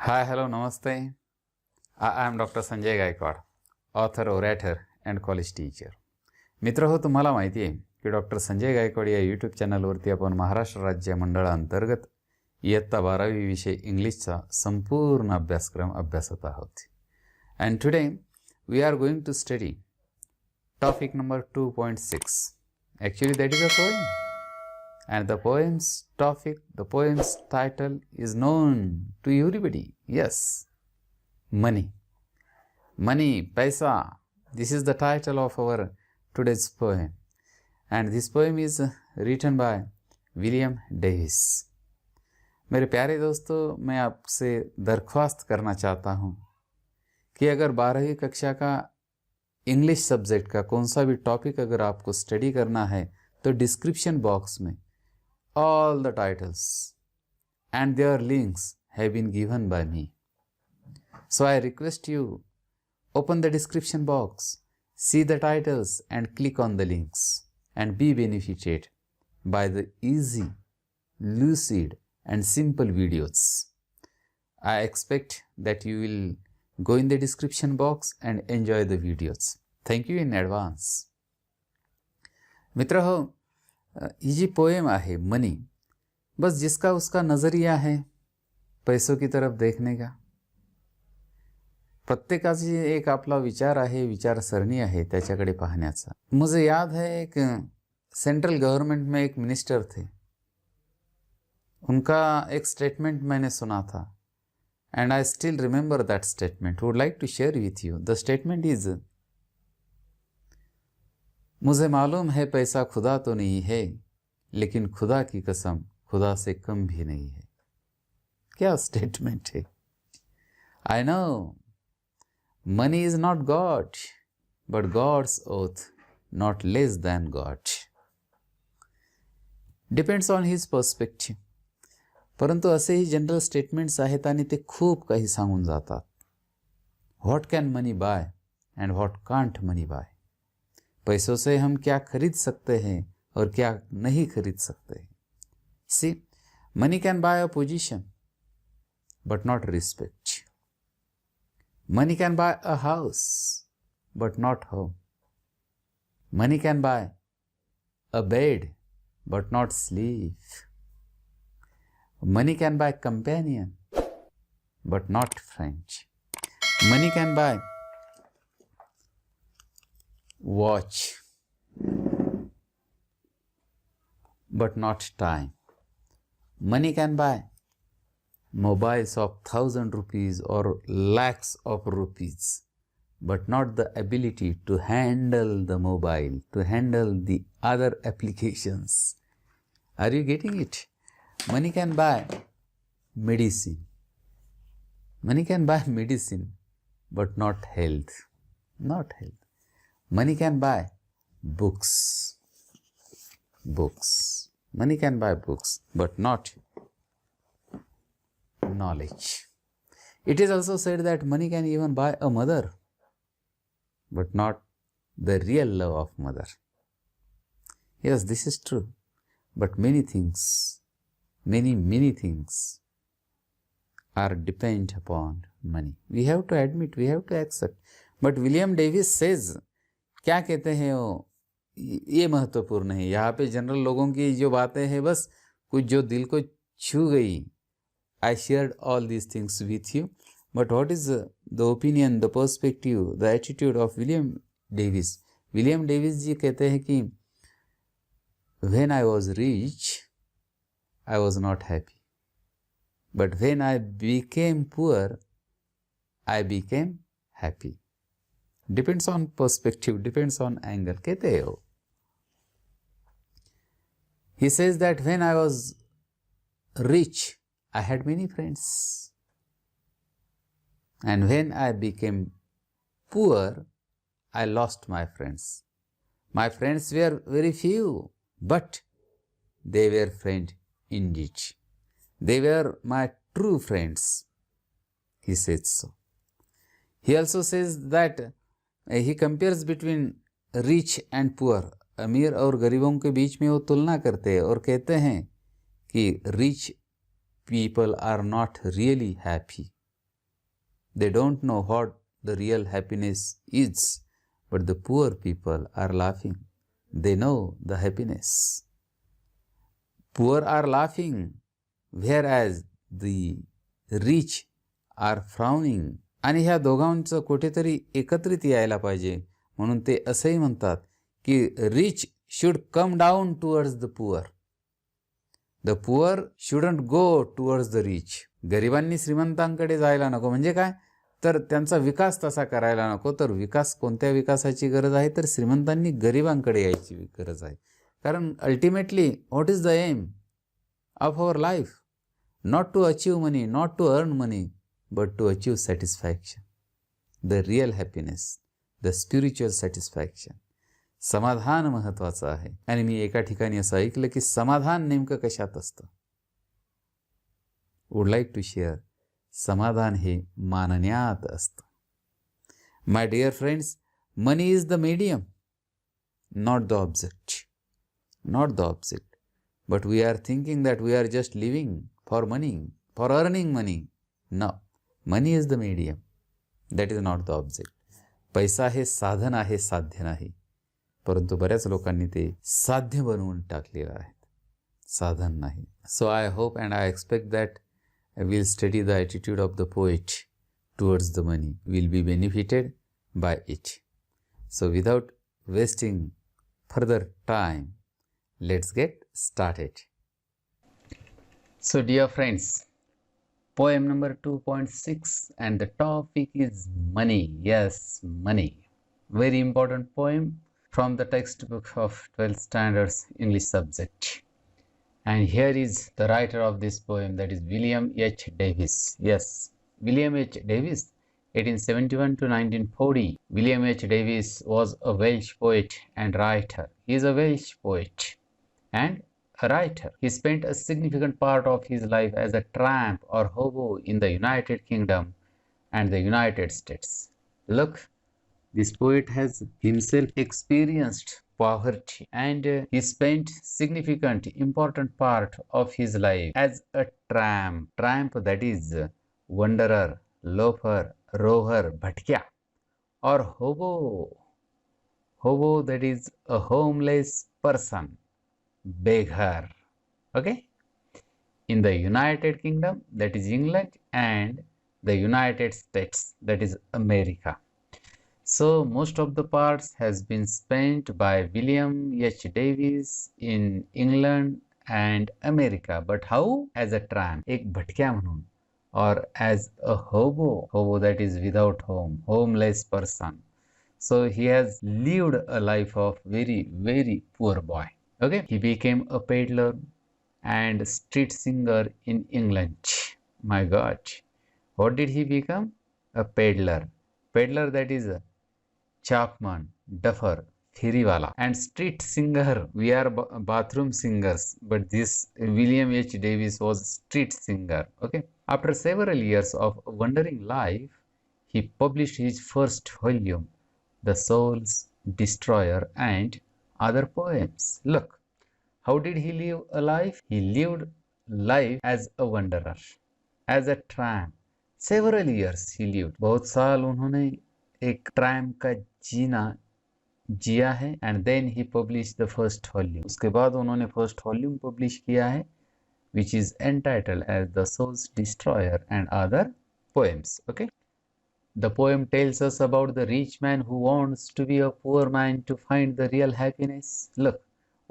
Hi, hello, namaste. I am Dr. Sanjay Gaikwad, author, orator and college teacher. मित्र हो, तुम्हाला माहिती आहे की डॉक्टर संजय गायकवाड या यूट्यूब चॅनलवरती आपण महाराष्ट्र राज्य मंडळाअंतर्गत इयत्ता 12वी विषय इंग्लिशचा संपूर्ण अभ्यासक्रम अभ्यासत आहोत. And today we are going to study topic number 2.6. Actually that is a poem. And the poem's topic, the poem's title is known to everybody. Yes, money. Money, paisa. This is the title of our today's poem. And this poem is written by William Davis. मेरे प्यारे दोस्तों, मैं आपसे दरख्वास्त करना चाहता हूँ कि अगर 12वीं कक्षा का इंग्लिश सब्जेक्ट का कौन सा भी टॉपिक अगर आपको स्टडी करना है तो डिस्क्रिप्शन बॉक्स में all the titles and their links have been given by me. So I request you, open the description box, see the titles and click on the links and be benefited by the easy, lucid and simple videos. I expect that you will go in the description box and enjoy the videos. Thank you in advance. मित्र हो, ये जी poem आहे money, बस जिसका उसका नजरिया है पैसों की तरफ देखने का. प्रत्येकाची एक आपला विचार आहे, विचारसरणी आहे त्याच्याकडे पाहण्याचा. मुझे याद है एक सेंट्रल गवर्नमेंट में एक मिनिस्टर थे, उनका एक स्टेटमेंट मैंने सुना था and I still remember that statement, would like to share with you. The statement is, मुझे मालूम है पैसा खुदा तो नहीं है, लेकिन खुदा की कसम खुदा से कम भी नहीं है. क्या स्टेटमेंट है. I know money is not God, but God's oath not less than God. Depends on his perspective. परंतु असेही जनरल स्टेटमेंट्स आहेत आणि ते खूप काही सांगून जातात. What can money by and what can't money by. पैसों से हम क्या खरीद सकते हैं और क्या नहीं खरीद सकते हैं. See, money can buy a position but not respect. Money can buy a house but not home. Money can buy a bed but not sleep. Money can buy companion but not friend. Money can buy watch but not time. Money can buy mobiles of 1,000 rupees or lakhs of rupees, but not the ability to handle the mobile, to handle the other applications. Are you getting it? Money can buy medicine. Money can buy medicine but not health. Not health. Money can buy books. Books. Money can buy books, but not knowledge. It is also said that money can even buy a mother, but not the real love of mother. Yes, this is true. But many things, many things are dependent upon money. We have to admit, we have to accept. But William Davis says, क्या कहते हैं वो, ये महत्वपूर्ण है. यहाँ पे general लोगों की जो बातें हैं, बस कुछ जो दिल को छू गई. I shared all these things with you. But what is the opinion, the perspective, the attitude of William Davis. William Davis ji कहते हैं कि when I was rich I was not happy, but when I became poor I became happy. Depends on perspective, depends on angle. कहते हो. He says that when I was rich, I had many friends. And when I became poor, I lost my friends. My friends were very few, but they were friends indeed. They were my true friends. He says so. He also says that he compares between rich and poor. अमीर और गरीबों के बीच में वो तुलना करते हैं और कहते हैं कि rich people are not really happy. They don't know what the real happiness is, but the poor people are laughing. They know the happiness. Poor are laughing, whereas the rich are frowning. आणि ह्या दोघांचं कुठेतरी एकत्रित यायला पाहिजे, म्हणून ते असंही म्हणतात की rich should come down towards the poor. The poor shouldn't go towards the rich. गरिबांनी श्रीमंतांकडे जायला नको. म्हणजे काय, तर त्यांचा विकास तसा करायला नको. तर विकास, कोणत्या विकासाची गरज आहे, तर श्रीमंतांनी गरिबांकडे यायची गरज आहे. कारण ultimately what is the aim of our life? Not to achieve money, not to earn money, but to achieve satisfaction, the real happiness, the spiritual satisfaction. समाधान महत्त्वाचं आहे. आणि मी एका ठिकाणी असं ऐकलं की समाधान नेमकं कशात असतं. वुड लाईक टू शेअर, समाधान हे मानण्यात असतं. My dear friends, money is the medium, not the object. Not the object, but we are thinking that we are just living for money, for earning money. No, money is the medium, that is not the object. पैसा हे साधन आहे, साध्य नाही. परंतु बऱ्याच लोकांनी ते साध्य बनवून टाकलेलं आहे, साधन नाही. So I hope and I expect that we'll study the attitude of the poet towards the money, will be benefited by it. So without wasting further time, let's get started. So dear friends, poem number 2.6 and the topic is money. Yes, money. Very important poem from the textbook of 12th standards English subject. And here is the writer of this poem, that is William H. Davies. Yes, William H. Davies, 1871 to 1940. William H. Davies was a Welsh poet and writer. He is a Welsh poet and a writer. He spent a significant part of his life as a tramp or hobo in the United Kingdom and the United States. Look, this poet has himself experienced poverty and he spent significant important part of his life as a tramp, that is wanderer, loafer, rover, bhatkya, or hobo, that is a homeless person, beggar. Okay, in the United Kingdom, that is England, and the United States, that is America. So most of the parts has been spent by William H. Davies in England and America. But how? As a tramp, एक भटक्या म्हणून, or as a hobo, that is without home, homeless person. So he has lived a life of very, very poor boy. Okay, he became a peddler and street singer in England. My God, what did he become? A peddler. Peddler, that is a chapman, duffer, फेरीवाला, and street singer. We are bathroom singers, but this William H. Davies was street singer. Okay, after several years of wandering life, he published his first volume, The Soul's Destroyer and Other Poems. Look, how did he live a life? He lived life as a wanderer, as a tramp. Several years he lived. बहुत साल उन्होंने एक tramp का जीना जिया है. And then he publish the first volume. उसके बाद उन्होंने फर्स्ट वॉल्यूम पब्लिश किया है, which is entitled as the soul's destroyer and other poems. Okay, the poem tells us about the rich man who wants to be a poor man to find the real happiness. Look,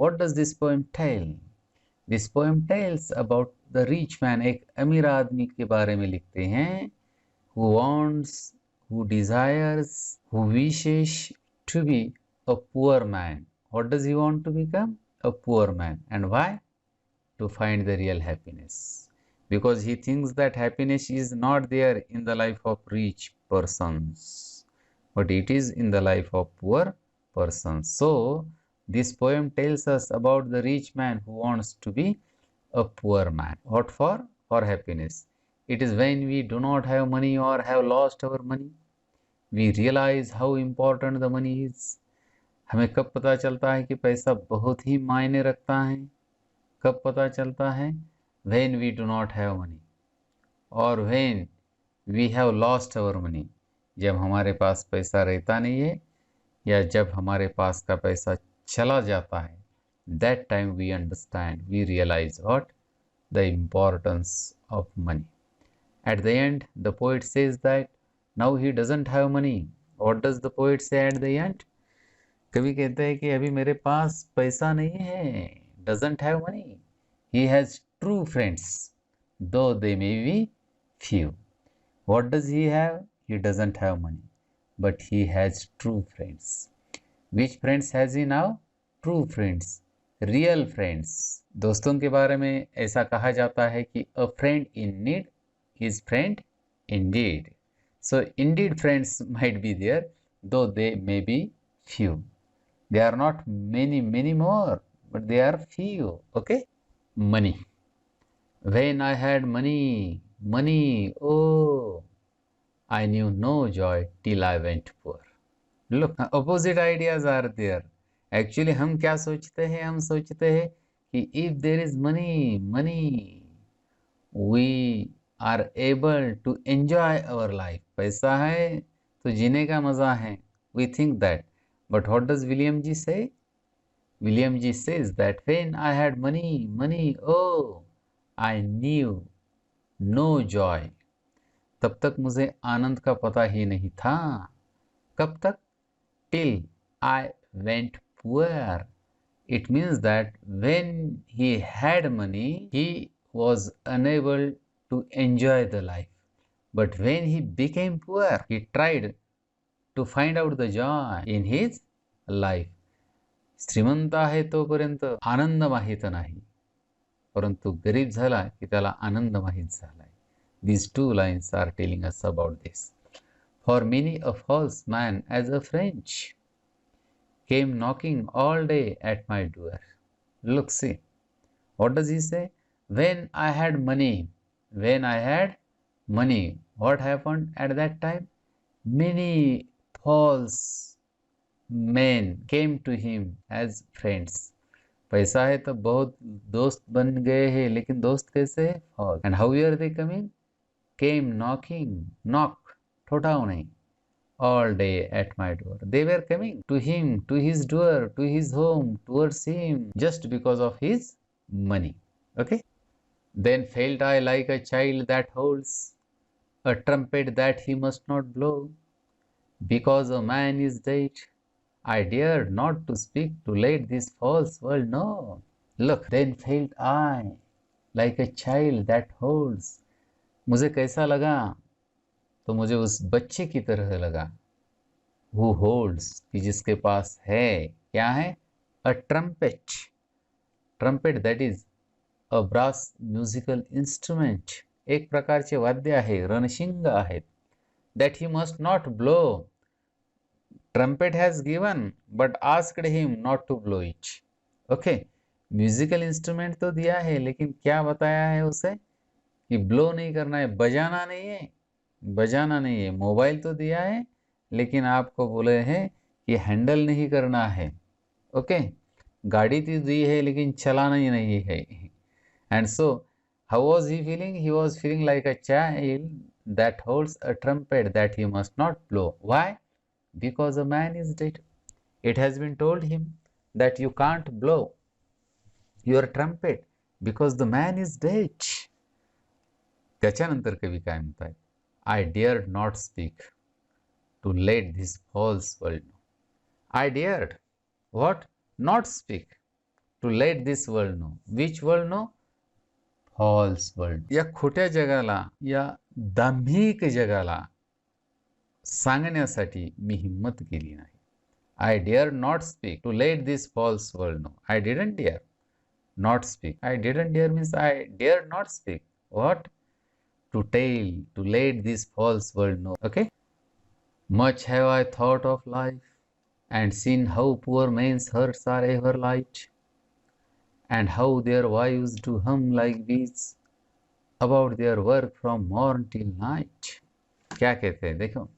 what does this poem tell? This poem tells about the rich man. एक अमीर आदमी के बारे में लिखते हैं, who wants, who desires, who wishes to be a poor man. What does he want to become? A poor man. And why? To find the real happiness. Because he thinks that happiness is not there in the life of rich persons, but it is in the life of poor persons. So this poem tells us about the rich man who wants to be a poor man. What for? For happiness. It is when we do not have money or have lost our money, we realize how important the money is. हमें कब पता चलता है कि पैसा बहुत ही मायने रखता है? कब पता चलता है? When we do not have money or when we have lost our money, जब हमारे पास पैसा रहता नहीं है या जब हमारे पास का पैसा चला जाता है, that time we understand, we realise what the importance of money. At the end, the poet says that now he doesn't have money. What does the poet say at the end? कवि कहते हैं कि अभी मेरे पास पैसा नहीं है. Doesn't have money. He has true friends, though they may be few. What does he have? He doesn't have money, but he has true friends. Which friends has he now? True friends, real friends. दोस्तों के बारे में ऐसा कहा जाता है कि a friend in need is friend indeed. So indeed friends might be there, though they may be few. They are not many more, but they are few. Okay. Money. When I had money, oh, I knew no joy till I went poor. Look, opposite ideas are there. Actually हम क्या सोचते हैं? हम सोचते हैं कि if there is money, we are able to enjoy our life. पैसा है तो जीने का मजा है. We think that. But what does William G say? William G says that when I had money, oh, I knew no joy. तब तक मुझे आनंद का पता ही नहीं था. कब तक? Till I went poor. It means that when he had money, he was unable to enjoy the life. But when he became poor, he tried to find out the joy in his life. श्रीमंत आहे तोपर्यंत आनंद माहित नाही, परंतु गरीब झाला की त्याला आनंद माहित झालाय. These two lines are telling us about this. For many a false man as a French came knocking all day at my door. Look, see, what does he say? When I had money, what happened at that time? Many false men came to him as friends. पैसा है तो बहुत दोस्त बन गए हैं, लेकिन दोस्त कैसे है? False. And how are they coming? Came knocking, knock, ठोठाओ नहीं, all day at my door. They were coming to him, to his door, to his home, towards him, just because of his money. Okay. Then felt I like a child that holds a trumpet that he must not blow, because a man is dead. I dared not to speak to let this false world know. Look, then felt I like a child that holds. मुझे कैसा लगा? तो मुझे उस बच्चे की तरह लगा. Who holds, कि जिसके पास है, क्या है? A trumpet. Trumpet, that is a brass musical instrument. एक प्रकारचे वाद्य आहे, रणशिंग आहेत. That he must not blow. Trumpet has given, but asked him not to blow it. Okay. Musical instrument तो दिया है, लेकिन क्या बताया है उसे? कि ब्लो नहीं करना है, बजाना नहीं है. बजाना नहीं है. मोबाइल तो दिया है, लेकिन आपको बोले हैं कि हैंडल नहीं करना है. ओके. गाड़ी तो दी है, लेकिन चलाना ही नहीं है. And so how was he feeling? He was feeling like a child that holds a trumpet that he must not blow. Why? Because a man is dead. It has been told him that you can't blow your trumpet because the man is dead. त्याच्यानंतर कवी काय म्हणताय? I dared not speak to let this false world know. I dared what? Not speak to let this world know. Which world know? False world. या खोट्या जगाला, या दांभिक जगाला सांगण्यासाठी मी हिम्मत केली नाही. I dare not speak to let this false world know. I didn't dare not speak. I didn't dare means I dare not speak. What? To tell, to let this false world know. Okay. Much have I thought of life and seen how poor men's hearts are ever light, and how their wives do hum like bees about their work from morn till night. क्या कहते हैं? देखो,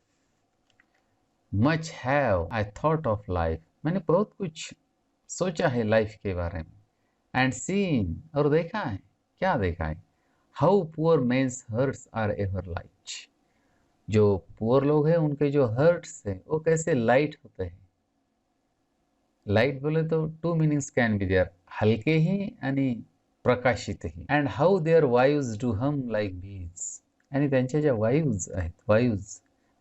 much have I thought of life, मैंने बहुत कुछ सोचा है life के बारे में. and seen, और देखा है. क्या देखा है? how poor men's hearts are ever light. जो पुअर लोग हैं उनके जो हर्ट्स हैं वो कैसे लाइट होते हैं. लाईट बोले तो two meanings can be there, हलकेही आणि प्रकाशितही. And how their wives do hum like bees. आणि त्यांच्या ज्या वाईव्ज आहेत,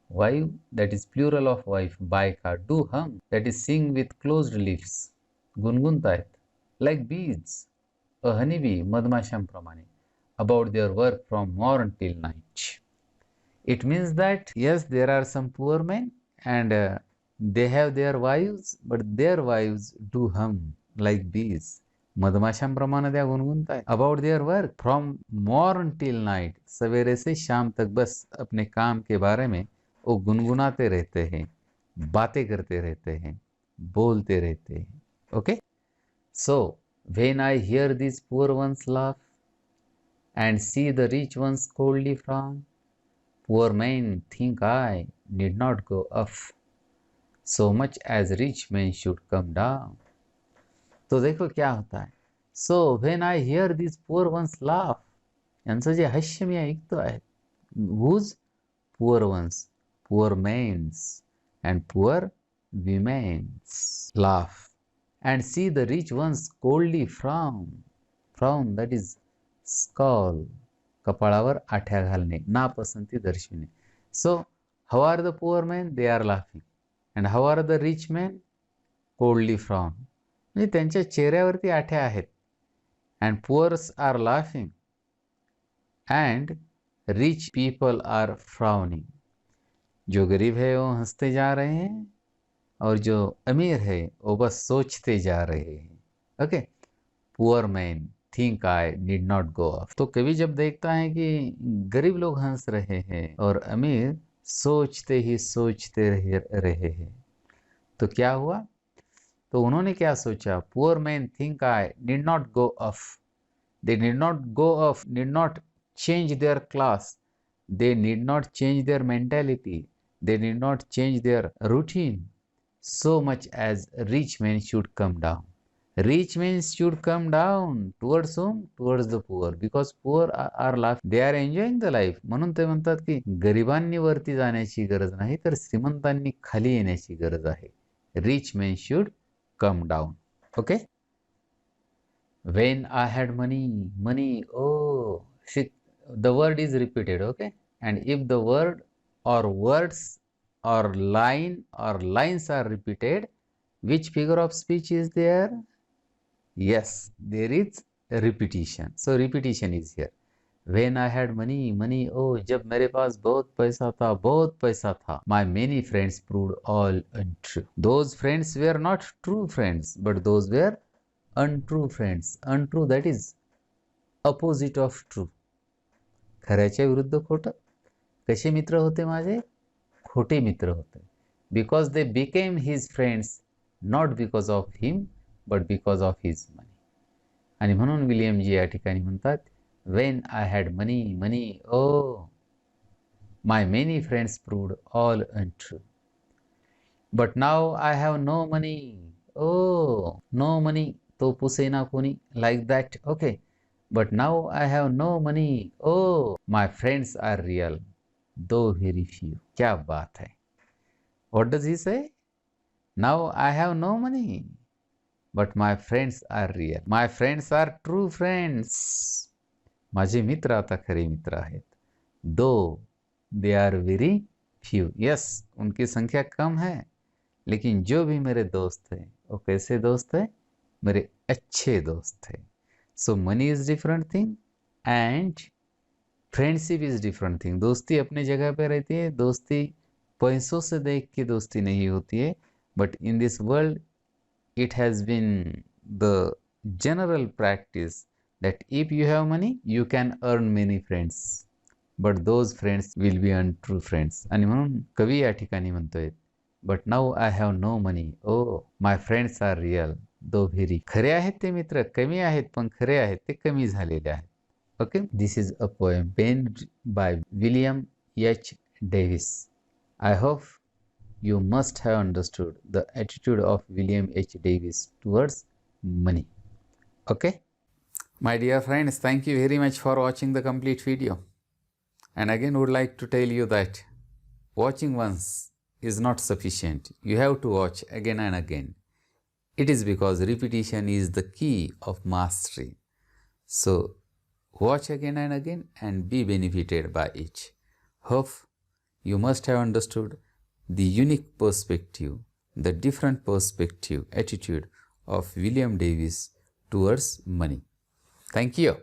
wives that is plural of wife, बायका. Do hum that is sing with closed lips, गुणगुणतायत. Like bees, a honey bee, मधमाशांप्रमाणे. About their work from morn till night. It means that yes, there are some poor men and they have their wives, but their wives do hum like bees. मधमाशांप्रमाणे त्या गुनगुनता है. About their work from morn till night, सवेरे से शाम तक बस अपने काम के बारे में वो गुनगुनाते रहते हैं, बातें करते रहते हैं, बोलते रहते हैं. Okay, so when I hear this poor ones laugh and see the rich ones coldly frown, poor men think I need not go up, so much as rich men should come down. तो देखो क्या होता है. So when I hear these poor ones laugh, यांचं जे हास्य मी ऐकतो आहे, whose poor ones, poor men's and poor women's laugh, and see the rich ones coldly frown. Frown, that is स्कॉल, कपाळावर आठ्या घालणे, नापसंती दर्शविणे. So how are the poor man, they are laughing. And how are the rich man, coldly frown. म्हणजे त्यांच्या चेहऱ्यावरती आठ्या आहेत. And poors are laughing and rich people are frowning. जो गरीब है वो हंसते जा रहे हैं और जो अमीर है वो बस सोचते जा रहे हैं. Okay, poor man think I need not go of. तो कवि जब देखता है कि गरीब लोग हंस रहे हैं और अमीर सोचते ही सोचते रहे हैं, तो क्या हुआ. तो उन्होंने क्या सोचा. Poor man think I need not go of. They need not go of, need not change their class, they need not change their mentality, they need not change their routine, so much as rich men should come down. Rich men should come down towards whom? Towards the poor, because poor are laughing, they are enjoying the life. म्हणून ते म्हणतात की गरिबांनी वरती जाण्याची गरज नाही, तर श्रीमंतांनी खाली येण्याची गरज आहे. Rich men should come down. Okay? When I had money, oh, see, the word is repeated, okay? And if the word or words or line or lines are repeated, which figure of speech is there? Yes, there is repetition. So repetition is here. When I had money, oh, जब मेरे पास बहुत पैसा था, my many friends proved all untrue. Those friends were not true friends, but those were untrue friends. Untrue, that is opposite of true. खऱ्याच्या विरुद्ध खोटं. कसे मित्र होते माझे? खोटे मित्र होते. Because they became his friends not because of him but because of his money. आणि म्हणून William जी या ठिकाणी म्हणतात, when I had money, oh, my many friends proved all untrue. But now I have no money, oh, no money, तो पुसे ना कोणी, like that. Okay, but now I have no money, oh, my friends are real though very few. क्या बात है. What does he say? Now I have no money, but my friends are real. My friends are true friends. माझे मित्र आता खरे मित्र आहेत. Though they are very few. Yes, उनकी संख्या कम है, लेकिन जो भी मेरे दोस्त हैं वो कैसे दोस्त हैं? मेरे अच्छे दोस्त हैं. So money is different thing and friendship is different thing. दोस्ती अपने जगह पे रहती है. दोस्ती पैसों से देख के दोस्ती नहीं होती है. But in this world it has been the general practice that if you have money you can earn many friends, but those friends will be untrue friends. आणि म्हणून कवी या ठिकाणी म्हणतोय, but now I have no money, oh, my friends are real though very. खरे आहेत ते मित्र, कमी आहेत पण खरे आहेत ते कमी झालेले आहेत. Okay, this is a poem penned by William H. Davis. I hope you must have understood the attitude of William H. Davis towards money. Okay, my dear friends, thank you very much for watching the complete video. And again would like to tell you that watching once is not sufficient. You have to watch again and again. It is because repetition is the key of mastery. So, watch again and again and be benefited by it. Hope you must have understood the unique perspective, the different perspective, attitude of William Davis towards money. Thank you.